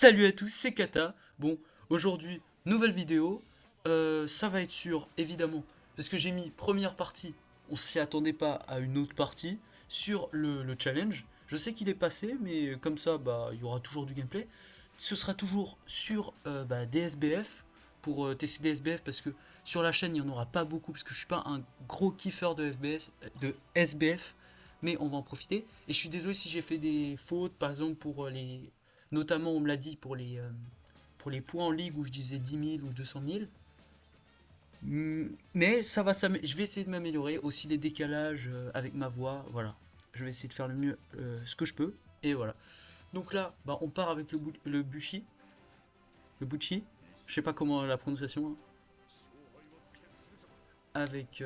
Salut à tous, c'est Kata. Bon, aujourd'hui, nouvelle vidéo. Ça va être sur, évidemment, parce que j'ai mis première partie, on s'y attendait pas à une autre partie, sur le challenge. Je sais qu'il est passé, mais comme ça, bah, il y aura toujours du gameplay. Ce sera toujours sur DSBF, pour tester DSBF, parce que sur la chaîne, il n'y en aura pas beaucoup, parce que je suis pas un gros kiffeur de SBF, mais on va en profiter. Et je suis désolé si j'ai fait des fautes, par exemple pour les... Notamment, on me l'a dit pour les points en ligue où je disais 10 000 ou 200 000. Mais ça va, je vais essayer de m'améliorer. Aussi les décalages avec ma voix, voilà. Je vais essayer de faire le mieux ce que je peux. Et voilà. Donc là, bah, on part avec le Bushi. Le Buchi. Je sais pas comment la prononciation, hein. Avec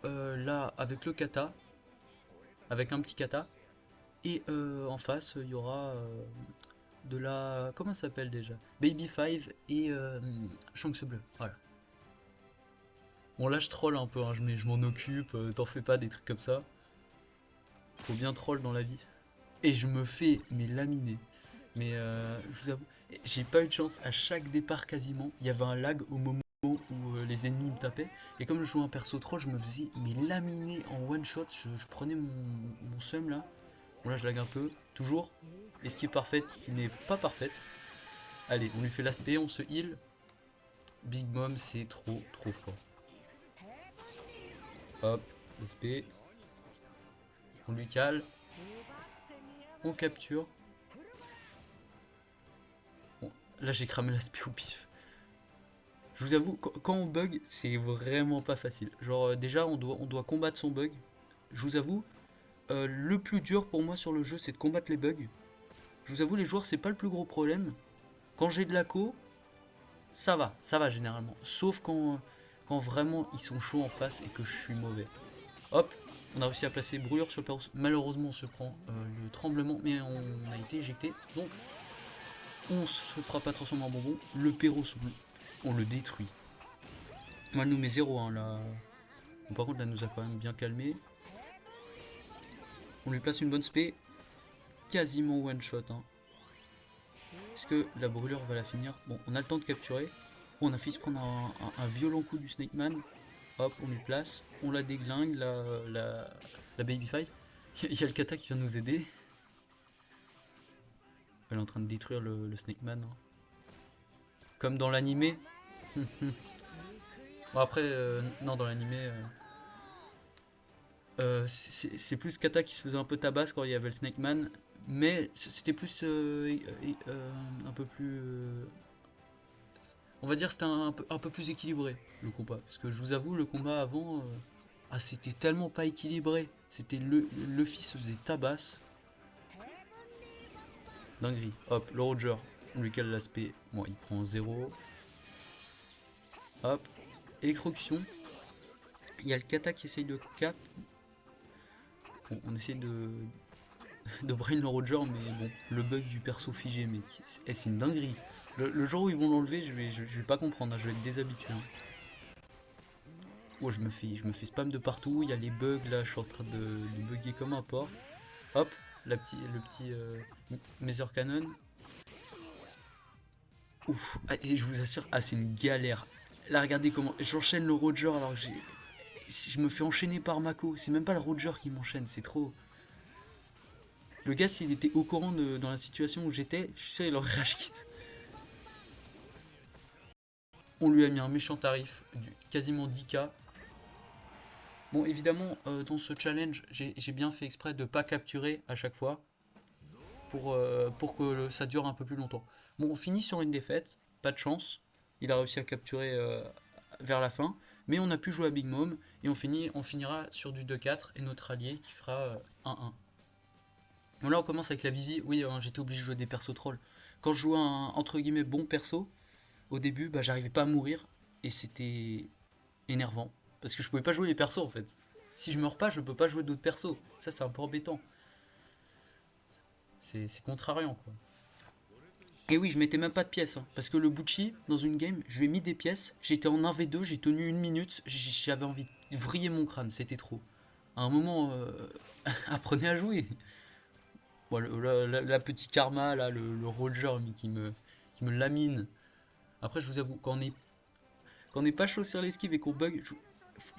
là, avec le kata. Avec un petit kata. Et en face, il y aura de la... Comment ça s'appelle déjà? Baby Five et Shanks Bleu. Voilà. Bon là je troll un peu, hein, je m'en occupe, t'en fais pas des trucs comme ça. Faut bien troll dans la vie. Et je me fais mais laminer. Mais je vous avoue, j'ai pas eu de chance. À chaque départ quasiment, il y avait un lag au moment où les ennemis me tapaient. Et comme je jouais un perso troll, je me faisais mais laminer en one shot. Je prenais mon seum là. Bon là je lag un peu, toujours. Esquive parfaite qui n'est pas parfaite. Allez, on lui fait l'aspect, on se heal. Big Mom, c'est trop fort. Hop, l'aspect. On lui cale. On capture. Bon, là j'ai cramé l'aspect au pif. Je vous avoue, quand on bug, c'est vraiment pas facile. Genre déjà on doit combattre son bug. Je vous avoue, le plus dur pour moi sur le jeu c'est de combattre les bugs. Je vous avoue les joueurs c'est pas le plus gros problème. Quand j'ai de la co, ça va généralement. Sauf quand vraiment ils sont chauds en face et que je suis mauvais. Hop, on a réussi à placer brûlure sur le perro. Malheureusement, on se prend le tremblement, mais on a été éjecté. Donc, on se fera pas transformer en bonbon. Le perro, on le détruit. Moi, elle nous met 0-1 là. Bon, par contre, là, nous a quand même bien calmé. On lui place une bonne spé. Quasiment one shot. Hein. Est-ce que la brûlure va la finir? Bon, on a le temps de capturer. On a fait se prendre un violent coup du Snake Man. Hop, on lui place. On la déglingue, la Baby Fight. Il y a le kata qui vient nous aider. Elle est en train de détruire le Snake Man. Hein. Comme dans l'animé. Bon après, non, dans l'animé, c'est plus Kata qui se faisait un peu tabasse quand il y avait le Snake Man. Mais c'était plus un peu plus... on va dire c'était un peu plus équilibré le combat. Parce que je vous avoue, le combat avant, ah, c'était tellement pas équilibré. C'était le fils se faisait tabasse. Dinguerie. Hop, le Roger, on lui cale l'aspect. Bon, il prend 0. Hop, électrocution. Il y a le kata qui essaye de cap. Bon, on essaie de brain le Roger, mais bon, le bug du perso figé, mec, c'est une dinguerie. Le jour où ils vont l'enlever, je vais pas comprendre, hein, je vais être déshabitué. Hein. Oh, je me fais spam de partout, il y a les bugs là, je suis en train de bugger comme un porc. Hop, le petit Mazer Cannon. Ouf, ah, je vous assure, ah c'est une galère. Là regardez comment j'enchaîne le Roger alors que je me fais enchaîner par Mako. C'est même pas le Roger qui m'enchaîne, c'est trop. Le gars s'il était au courant dans la situation où j'étais, je suis sûr il aurait rage quit. On lui a mis un méchant tarif, quasiment 10K. Bon évidemment dans ce challenge j'ai bien fait exprès de pas capturer à chaque fois. Pour que ça dure un peu plus longtemps. Bon, on finit sur une défaite, pas de chance. Il a réussi à capturer vers la fin, mais on a pu jouer à Big Mom et on finira sur du 2-4 et notre allié qui fera 1-1. Bon, là, on commence avec la Vivi. Oui, j'étais obligé de jouer des persos trolls. Quand je jouais un entre guillemets bon perso, au début, bah, j'arrivais pas à mourir et c'était énervant parce que je pouvais pas jouer les persos en fait. Si je meurs pas, je peux pas jouer d'autres persos. Ça, c'est un peu embêtant. C'est contrariant quoi. Et oui, je mettais même pas de pièces, hein, parce que le Bucci, dans une game, je lui ai mis des pièces, j'étais en 1v2, j'ai tenu une minute, j'avais envie de vriller mon crâne, c'était trop. À un moment, apprenez à jouer. Bon, la petite karma, là, le Roger, mais qui me lamine. Après, je vous avoue, quand on n'est pas chaud sur l'esquive et qu'on bug,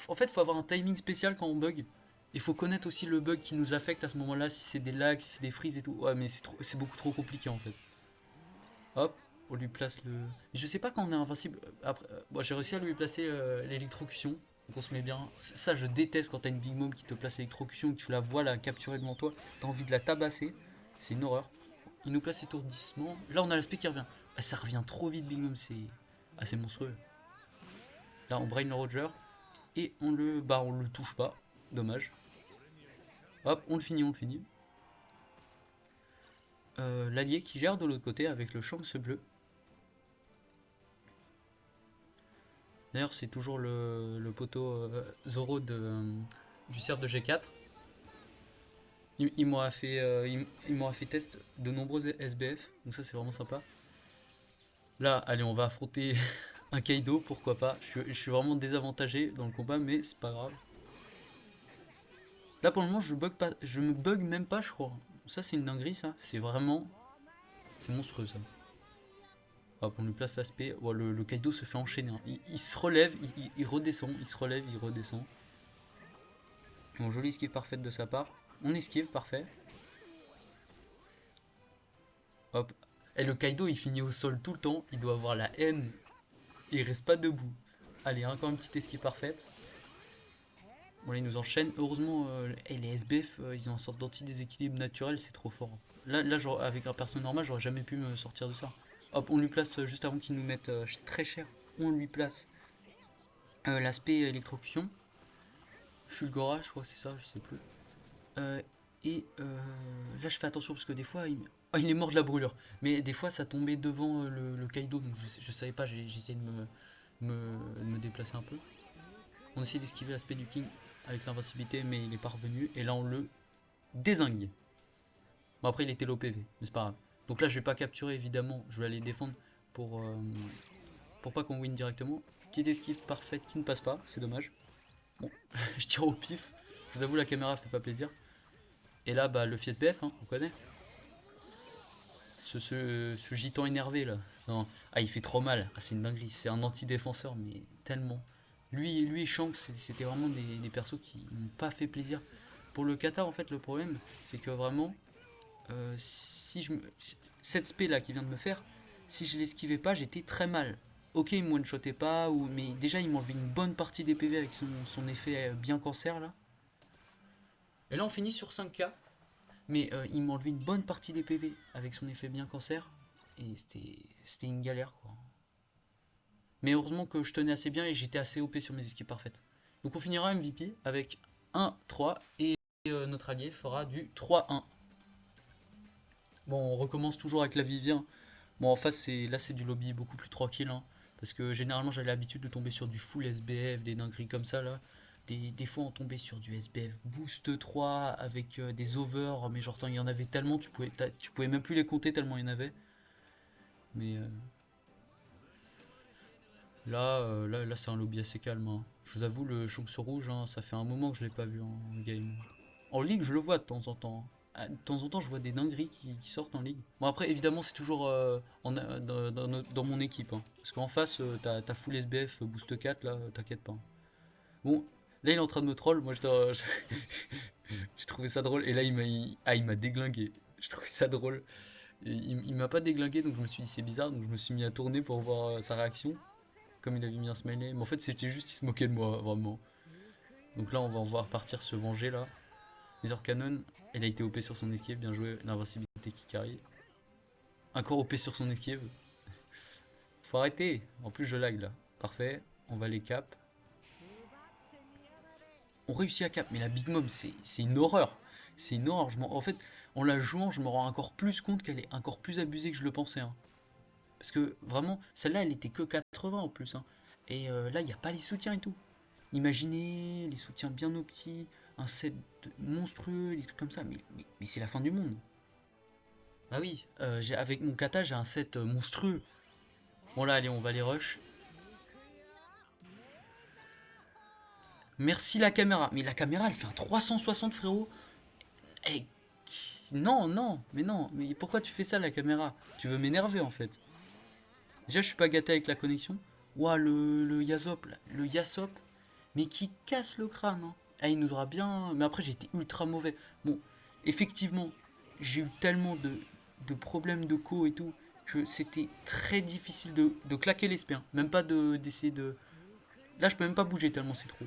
en fait, il faut avoir un timing spécial quand on bug. Il faut connaître aussi le bug qui nous affecte à ce moment-là, si c'est des lags, si c'est des freezes et tout. Ouais, mais c'est beaucoup trop compliqué en fait. Hop, on lui place le. Je sais pas quand on est invincible. Après, bon, j'ai réussi à lui placer l'électrocution. Donc on se met bien. Ça, je déteste quand t'as une Big Mom qui te place l'électrocution et que tu la vois la capturer devant toi. T'as envie de la tabasser. C'est une horreur. Il nous place étourdissement. Là, on a l'aspect qui revient. Ah, ça revient trop vite, Big Mom. C'est monstrueux. Là, on brain le Roger. Et on le touche pas. Dommage. Hop, on le finit, on le finit. L'allié qui gère de l'autre côté avec le Shanks bleu. D'ailleurs, c'est toujours le poteau Zoro du cerf de G4. Il m'aura fait, il m'aura fait test de nombreux SBF, donc ça c'est vraiment sympa. Là, allez, on va affronter un Kaido, pourquoi pas. Je suis vraiment désavantagé dans le combat, mais c'est pas grave. Là pour le moment, je me bug même pas, je crois. Ça c'est une dinguerie, ça. C'est monstrueux ça. Hop, on lui place l'aspect. Oh, le Kaido se fait enchaîner, hein. Il se relève, il redescend, il se relève, il redescend. Bon, jolie esquive parfaite de sa part. On esquive, parfait. Hop. Et le Kaido, il finit au sol tout le temps. Il doit avoir la haine. Et il reste pas debout. Allez, encore une petite esquive parfaite. Bon, là, il nous enchaîne. Heureusement, les SBF, ils ont une sorte d'anti-déséquilibre naturel. C'est trop fort. Là, avec un perso normal, j'aurais jamais pu me sortir de ça. Hop, on lui place, juste avant qu'il nous mette très cher, on lui place l'aspect électrocution. Fulgora, je crois que c'est ça, je sais plus. Euh, là, je fais attention parce que des fois, oh, il est mort de la brûlure. Mais des fois, ça tombait devant le Kaido, donc je savais pas, j'ai essayé de me déplacer un peu. On essaie d'esquiver l'aspect du King avec l'invincibilité, mais il est pas revenu. Et là, on le dézingue. Bon, après, il était low PV, mais c'est pas grave. Donc là, je vais pas capturer, évidemment. Je vais aller défendre pour, pour pas qu'on win directement. Petite esquive parfaite qui ne passe pas, c'est dommage. Bon, je tire au pif. Je vous avoue, la caméra fait pas plaisir. Et là, bah, le FSBF, hein, on connaît. Ce gitan énervé là. Non. Ah, il fait trop mal. Ah, c'est une dinguerie. C'est un anti-défenseur, mais tellement. Lui et Shanks, c'était vraiment des persos qui n'ont pas fait plaisir. Pour le kata, en fait, le problème, c'est que vraiment, si je me. Cette spé là qui vient de me faire, si je l'esquivais pas, j'étais très mal. Ok, il me one-shotait pas, mais déjà il m'enlevait une bonne partie des PV avec son effet bien cancer là. Et là on finit sur 5K. Mais il m'a enlevé une bonne partie des PV avec son effet bien cancer. Et c'était une galère quoi. Mais heureusement que je tenais assez bien et j'étais assez OP sur mes esquives parfaites. Donc on finira MVP avec 1-3 et notre allié fera du 3-1. Bon, on recommence toujours avec la Vivien. Bon, en face, là c'est du lobby beaucoup plus tranquille, hein, parce que généralement j'avais l'habitude de tomber sur du full SBF, des dingueries comme ça là. Des fois on tombait sur du SBF Boost 3 avec des over, mais genre il y en avait tellement, tu pouvais même plus les compter tellement il y en avait. Mais là c'est un lobby assez calme, hein. Je vous avoue, le Shanks rouge, hein, ça fait un moment que je l'ai pas vu en game. En ligue, je le vois de temps en temps, hein. De temps en temps, je vois des dingueries qui sortent en ligue. Bon, après, évidemment, c'est toujours dans mon équipe, hein. Parce qu'en face, t'as full SBF Boost 4, là, t'inquiète pas. Bon, là, il est en train de me troll. Moi, j'ai trouvé ça drôle. Et là, il m'a déglingué. J'ai trouvé ça drôle. Et il m'a pas déglingué, donc je me suis dit, c'est bizarre. Donc, je me suis mis à tourner pour voir sa réaction. Comme il avait mis un smiley. Mais en fait, c'était juste, il se moquait de moi, vraiment. Donc là, on va en voir partir se venger, là. Laser Cannon, elle a été OP sur son esquive, bien joué. L'invincibilité qui carry. Encore OP sur son esquive. Faut arrêter. En plus, je lag là. Parfait. On va les cap. On réussit à cap, mais la Big Mom, c'est une horreur. C'est une horreur. En fait, en la jouant, je me rends encore plus compte qu'elle est encore plus abusée que je le pensais, hein. Parce que vraiment, celle-là, elle était que 80 en plus, hein. Et là, il n'y a pas les soutiens et tout. Imaginez les soutiens bien optis, un set monstrueux, des trucs comme ça. Mais c'est la fin du monde. Ah oui, avec mon kata, j'ai un set monstrueux. Bon là, allez, on va les rush. Merci la caméra. Mais la caméra, elle fait un 360, frérot. Eh, Non, non, mais non. Mais pourquoi tu fais ça, la caméra? Tu veux m'énerver, en fait. Déjà, je suis pas gâté avec la connexion. Ouah, le Yasop, là. Le Yasop. Mais qui casse le crâne, hein. Ah, il nous aura bien... Mais après, j'ai été ultra mauvais. Bon, effectivement, j'ai eu tellement de problèmes de co et tout, que c'était très difficile de claquer l'esprit, hein. Même pas d'essayer de... Là, je peux même pas bouger tellement c'est trop.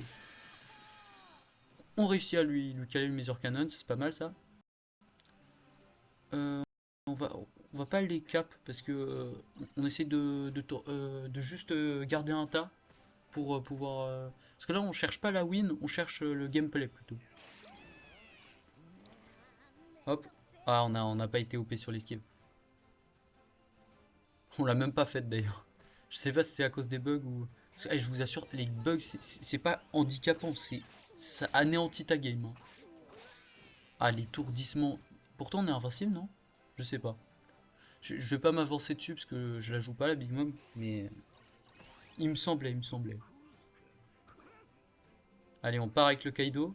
On réussit à lui caler le Mazer Cannon, c'est pas mal ça. Euh, on va pas les cap parce que on essaie de juste garder un tas pour pouvoir. Parce que là, on cherche pas la win, on cherche le gameplay plutôt. Hop. Ah, on a pas été OP sur l'esquive. On l'a même pas faite d'ailleurs. Je sais pas si c'était à cause des bugs ou. Parce que, je vous assure, les bugs, c'est pas handicapant, ça anéantit ta game, hein. Ah, l'étourdissement. Pourtant, on est invincible, non? Je sais pas. Je vais pas m'avancer dessus parce que je la joue pas la Big Mom, mais il me semblait. Allez, on part avec le Kaido.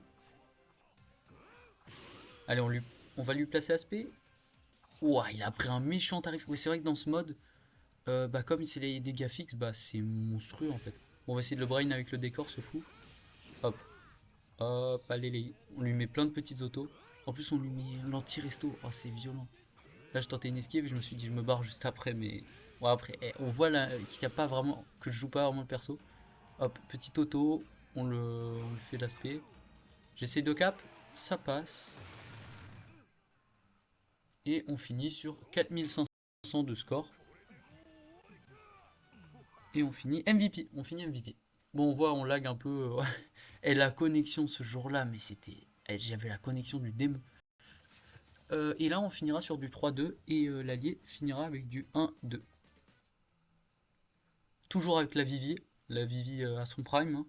Allez, on va lui placer aspect. Ouah, il a pris un méchant tarif. Oui, c'est vrai que dans ce mode, bah comme c'est les dégâts fixes, bah c'est monstrueux en fait. Bon, on va essayer de le brain avec le décor, ce fou. Hop, hop, allez, on lui met plein de petites autos. En plus, on lui met l'anti-resto. Oh, c'est violent. Là, je tentais une esquive et je me suis dit, je me barre juste après, mais. Bon, après, on voit là qu'il y a pas vraiment. Que je joue pas vraiment le perso. Hop, petite auto, on le fait l'aspect. J'essaie de cap, ça passe. Et on finit sur 4500 de score. Et on finit MVP. On finit MVP. Bon, on voit, on lag un peu. Et la connexion ce jour-là, mais c'était. J'avais la connexion du démon. Et là, on finira sur du 3-2. Et l'allié finira avec du 1-2. Toujours avec la Vivi. La Vivi à son prime, hein.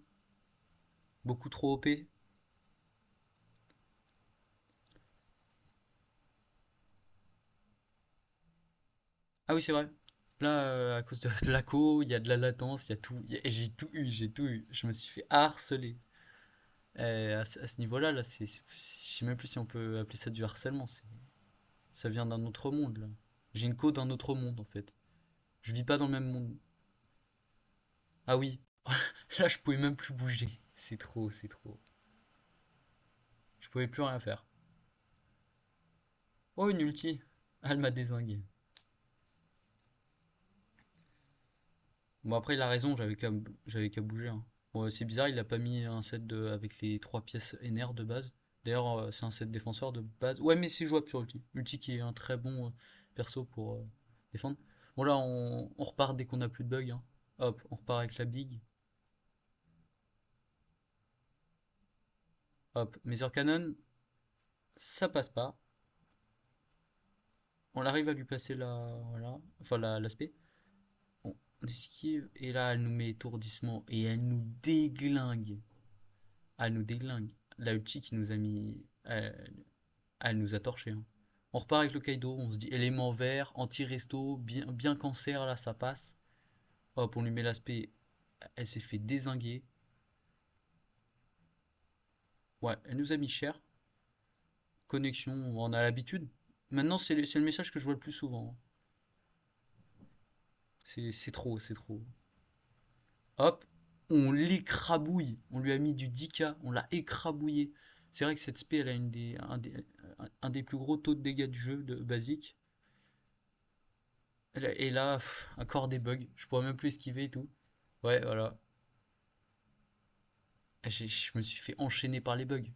Beaucoup trop OP. Ah oui, c'est vrai. Là, à cause de la co, il y a de la latence, il y a tout. J'ai tout eu, j'ai tout eu. Je me suis fait harceler. À ce niveau-là, là, je sais même plus si on peut appeler ça du harcèlement. Ça vient d'un autre monde, là. J'ai une co d'un autre monde, en fait. Je vis pas dans le même monde. Ah oui. Là, je pouvais même plus bouger. C'est trop, c'est trop. Je pouvais plus rien faire. Oh, une ulti. Elle m'a dézingué. Bon, après, il a raison, j'avais qu'à bouger, hein. Bon, c'est bizarre, il a pas mis un set avec les 3 pièces NR de base. D'ailleurs, c'est un set défenseur de base. Ouais, mais c'est jouable sur ulti. Ulti qui est un très bon perso pour défendre. Bon, là, on repart dès qu'on a plus de bugs, hein. Hop, on repart avec la big. Hop, Mazer Cannon, ça passe pas. On arrive à lui placer voilà, enfin l'aspect. On esquive, et là, elle nous met étourdissement, et elle nous déglingue. Elle nous déglingue. La ulti qui nous a mis. Elle nous a torché, hein. On repart avec le Kaido, on se dit élément vert, anti-resto, bien cancer, là ça passe. Hop, on lui met l'aspect. Elle s'est fait dézinguer. Ouais, elle nous a mis cher. Connexion, on a l'habitude. Maintenant, c'est le message que je vois le plus souvent, hein. C'est trop, c'est trop. Hop, on l'écrabouille. On lui a mis du 10K, on l'a écrabouillé. C'est vrai que cette spé, elle a un des plus gros taux de dégâts du jeu de basique. Et là, encore des bugs. Je pourrais même plus esquiver et tout. Ouais, voilà. Je me suis fait enchaîner par les bugs.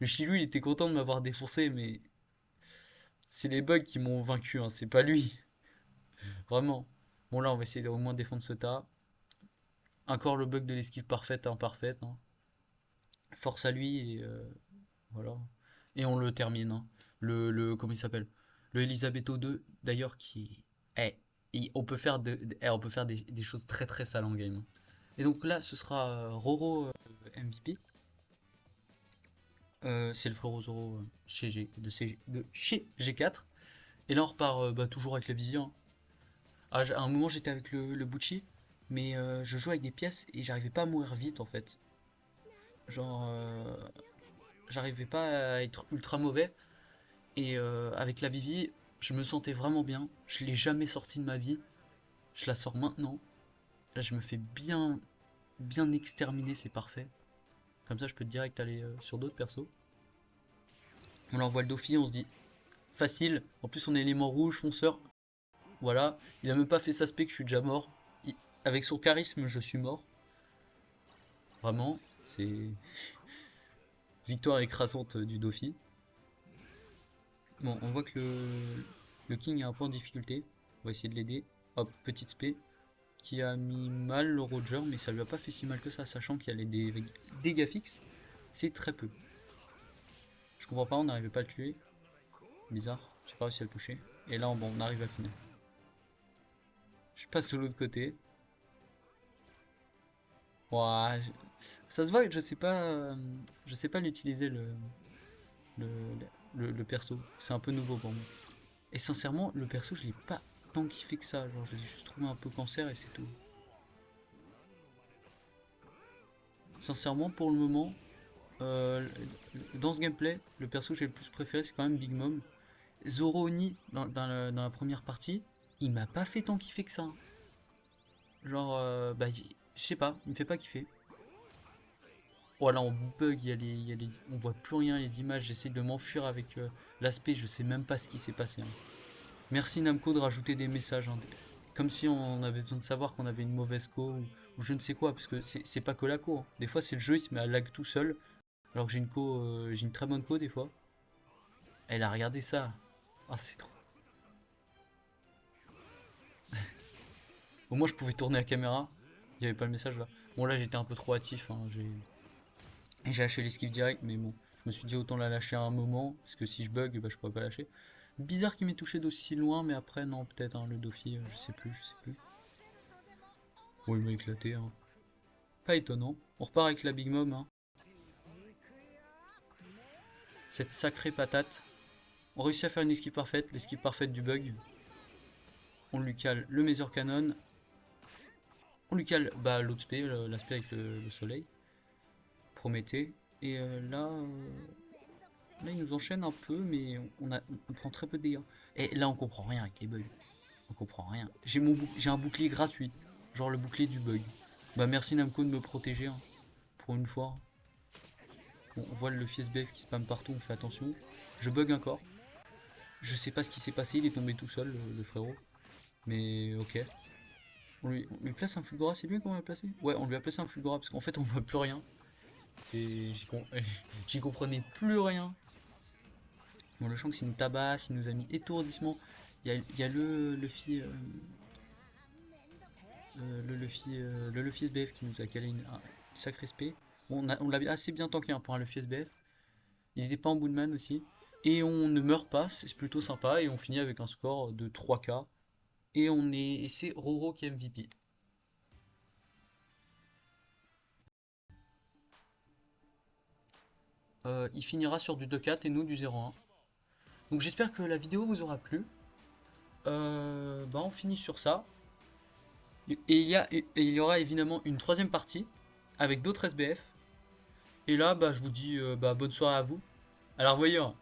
Le Chilou, il était content de m'avoir défoncé, mais c'est les bugs qui m'ont vaincu, hein, c'est pas lui. Vraiment. Bon, là, on va essayer de au moins défendre ce tas. Encore le bug de l'esquive parfaite, imparfaite, hein. Force à lui, et voilà. Et on le termine, hein. Comment il s'appelle? Le Elisabetho 2, d'ailleurs, qui. Eh, on peut faire, on peut faire des choses très très sales en game, hein. Et donc là, ce sera Roro MVP. C'est le frérot Zoro de chez G4. Et là, on repart bah, toujours avec la Vivian. Ah, à un moment, j'étais avec le Bucci, mais je jouais avec des pièces et j'arrivais pas à mourir vite en fait. Genre, j'arrivais pas à être ultra mauvais. Et avec la Vivi, je me sentais vraiment bien. Je l'ai jamais sortie de ma vie. Je la sors maintenant. Là, je me fais bien, bien exterminer, c'est parfait. Comme ça, je peux direct aller sur d'autres persos. On envoie le Dofi, on se dit facile. En plus, on est élément rouge, fonceur. Voilà. Il a même pas fait sa spé que je suis déjà mort. Avec son charisme, je suis mort. Vraiment, c'est victoire écrasante du Dofi. Bon, on voit que le King est un peu en difficulté. On va essayer de l'aider. Hop, petite spé. Qui a mis mal le Roger, mais ça lui a pas fait si mal que ça, sachant qu'il y a les dégâts fixes. C'est très peu. Je comprends pas, on n'arrivait pas à le tuer. Bizarre, j'ai pas réussi à le toucher. Et là, bon, on arrive à le finir. Je passe de l'autre côté. Ouah, ça se voit que je sais pas l'utiliser le, le perso. C'est un peu nouveau pour moi. Et sincèrement, le perso, je l'ai pas tant kiffé que ça. Genre, j'ai juste trouvé un peu cancer et c'est tout. Sincèrement, pour le moment, euh, dans ce gameplay, le perso que j'ai le plus préféré, c'est quand même Big Mom. Zoro Oni, dans la première partie, il m'a pas fait tant kiffer que ça. Genre, bah, je sais pas, il me fait pas kiffer. Oh là, on bug, on voit plus rien, les images, j'essaie de m'enfuir avec l'aspect, je sais même pas ce qui s'est passé, hein. Merci Namco de rajouter des messages, hein, comme si on avait besoin de savoir qu'on avait une mauvaise co ou je ne sais quoi, parce que c'est pas que la co, hein. Des fois, c'est le jeu, il se met à lag tout seul, alors que j'ai une très bonne co des fois. Elle a regardé ça. Ah, c'est trop. Au moins, je pouvais tourner la caméra. Il n'y avait pas le message là. Bon, là, j'étais un peu trop hâtif, hein. J'ai lâché l'esquive direct, mais bon. Je me suis dit autant la lâcher à un moment. Parce que si je bug, bah, je pourrais pas lâcher. Bizarre qu'il m'ait touché d'aussi loin, mais après, non, peut-être, hein, le Dofi, je sais plus, je sais plus. Bon, il m'a éclaté, hein. Pas étonnant. On repart avec la Big Mom, hein. Cette sacrée patate. On réussit à faire une esquive parfaite, l'esquive parfaite du bug. On lui cale le Mazer Cannon. On lui cale bah, l'autre spé, l'aspect avec le soleil. Prométhée. Et là, il nous enchaîne un peu, mais on prend très peu de dégâts. Et là, on comprend rien avec les bugs. On comprend rien. J'ai un bouclier gratuit. Genre le bouclier du bug. Bah merci Namco de me protéger, hein, pour une fois. Bon, on voit le FSBF qui spam partout, on fait attention. Je bug encore. Je sais pas ce qui s'est passé, il est tombé tout seul, le frérot. Mais ok. On lui place un Fulgora, c'est lui qu'on l'a placé? Ouais, on lui a placé un Fulgora parce qu'en fait on voit plus rien. J'y comprenais plus rien. Bon, le Shanks il nous tabasse, il nous a mis étourdissement. Il y a le Luffy, le Luffy SBF qui nous a calé un sacré spé. Bon, on l'a assez bien tanké, hein, pour un Luffy SBF. Il était pas en Bootman aussi. Et on ne meurt pas, c'est plutôt sympa. Et on finit avec un score de 3K. Et c'est Roro qui est MVP. Il finira sur du 2-4 et nous du 0-1. Donc j'espère que la vidéo vous aura plu. Bah on finit sur ça. Et il y aura évidemment une troisième partie avec d'autres SBF. Et là, bah, je vous dis bah, bonne soirée à vous. Alors voyons.